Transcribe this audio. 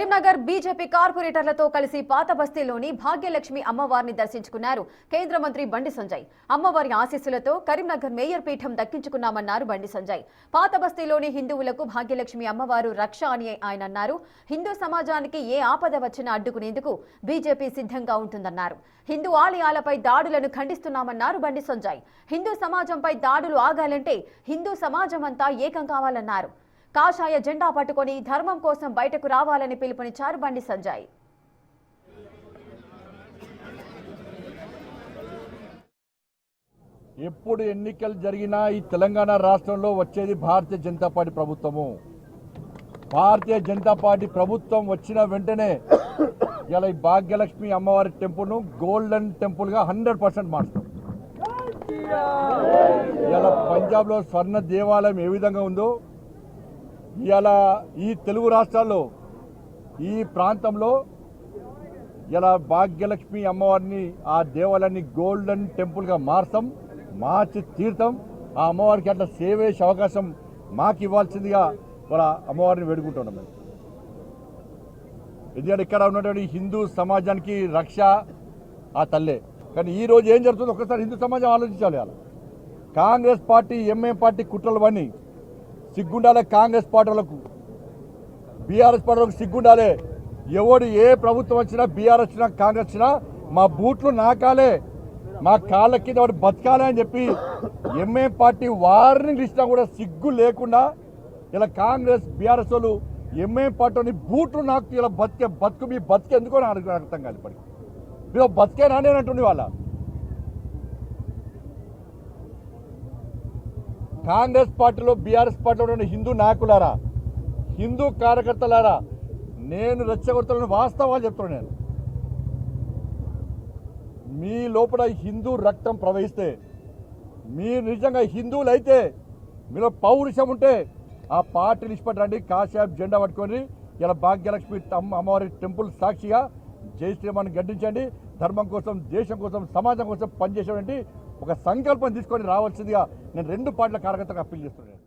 Karimnagar BJP కార్పొరేటర్లతో కలిసి పాత బస్తీలోని భాగ్యలక్ష్మి అమ్మవారిని దర్శించుకున్నారు కేంద్ర మంత్రి బండి సంజయ్. అమ్మవారి ఆశీస్సులతో కరీంనగర్ మేయర్ పీఠం దక్కించుకున్నామన్నారు బండి సంజయ్. పాత బస్తీలోని హిందువులకు భాగ్యలక్ష్మి అమ్మవారు రక్ష అని ఆయన అన్నారు. హిందూ సమాజానికి ఏ ఆపద వచ్చినా అడ్డుకునేందుకు బీజేపీ సిద్ధంగా ఉంటుందన్నారు. హిందూ ఆలయాలపై దాడులను ఖండిస్తున్నామన్నారు బండి సంజయ్. హిందూ సమాజంపై దాడులు ఆగాలంటే హిందూ సమాజం అంతా ఏకం కావాలన్నారు. కాషాయ జెండా పట్టుకొని ధర్మం కోసం బయటకు రావాలని పిలుపునిచ్చారు బండి సంజయ్. ఎప్పుడు ఎన్నికలు జరిగినా ఈ తెలంగాణ రాష్ట్రంలో వచ్చేది భారతీయ జనతా పార్టీ ప్రభుత్వము. భారతీయ జనతా పార్టీ ప్రభుత్వం వచ్చిన వెంటనే ఇలా ఈ భాగ్యలక్ష్మి అమ్మవారి టెంపుల్ను గోల్డెన్ టెంపుల్గా 100% మార్చుతాం. ఇలా పంజాబ్లో స్వర్ణ దేవాలయం ఏ విధంగా ఉందో ఇలా ఈ తెలుగు రాష్ట్రాల్లో ఈ ప్రాంతంలో ఇలా భాగ్యలక్ష్మి అమ్మవారిని ఆ దేవాలయాన్ని గోల్డెన్ టెంపుల్గా మార్చి తీర్థం. ఆ అమ్మవారికి అట్లా సేవ చేసే అవకాశం మాకు ఇవ్వాల్సిందిగా వాళ్ళ అమ్మవారిని వేడుకుంటున్నాం. మేము ఎందుకంటే ఇక్కడ ఉన్నటువంటి హిందూ సమాజానికి రక్ష ఆ తల్లే. కానీ ఈరోజు ఏం జరుగుతుందో ఒక్కసారి హిందూ సమాజం ఆలోచించాలి. అలా కాంగ్రెస్ పార్టీ ఎంఏ పార్టీ కుట్రలు అన్నీ సిగ్గుండాలే. కాంగ్రెస్ పార్టీలకు బీఆర్ఎస్ పార్టీలకు సిగ్గుండాలే. ఎవడు ఏ ప్రభుత్వం వచ్చినా బీఆర్ఎస్ వచ్చినా కాంగ్రెస్ వచ్చినా మా బూట్లు నాకాలే, మా కాళ్ళ కింద వాడు బతకాలే అని చెప్పి ఎంఏ పార్టీ వార్నింగ్ ఇచ్చినా కూడా సిగ్గు లేకుండా ఇలా కాంగ్రెస్ బీఆర్ఎస్ వాళ్ళు ఎంఏ పార్టీని బూట్లు నాకు ఇలా బతుకు మీ బతికే ఎందుకో నాకు అర్థం కాదు. ఇప్పటికి మీరు బతికేనా అని అంటుంది వాళ్ళ కాంగ్రెస్ పార్టీలో బీఆర్ఎస్ పార్టీలో ఉన్న హిందూ నాయకులారా, హిందూ కార్యకర్తలారా, నేను రెచ్చగొడుతున్న వాస్తవాలు చెప్తున్నాను. నేను మీ లోపల హిందూ రక్తం ప్రవహిస్తే, మీరు నిజంగా హిందువులు అయితే, మీలో పౌరుషం ఉంటే ఆ పార్టీని ఇష్టపడండి. కాషాయం జెండా పట్టుకొని ఇలా భాగ్యలక్ష్మి అమ్మవారి టెంపుల్ సాక్షిగా జై శ్రీరామని గడ్డించండి. ధర్మం కోసం, దేశం కోసం, సమాజం కోసం పనిచేసేటువంటి ఒక సంకల్పం తీసుకొని రావాల్సిందిగా నేను రెండు పార్టీల కార్యకర్తలకు అప్పీల్ చేస్తున్నాను.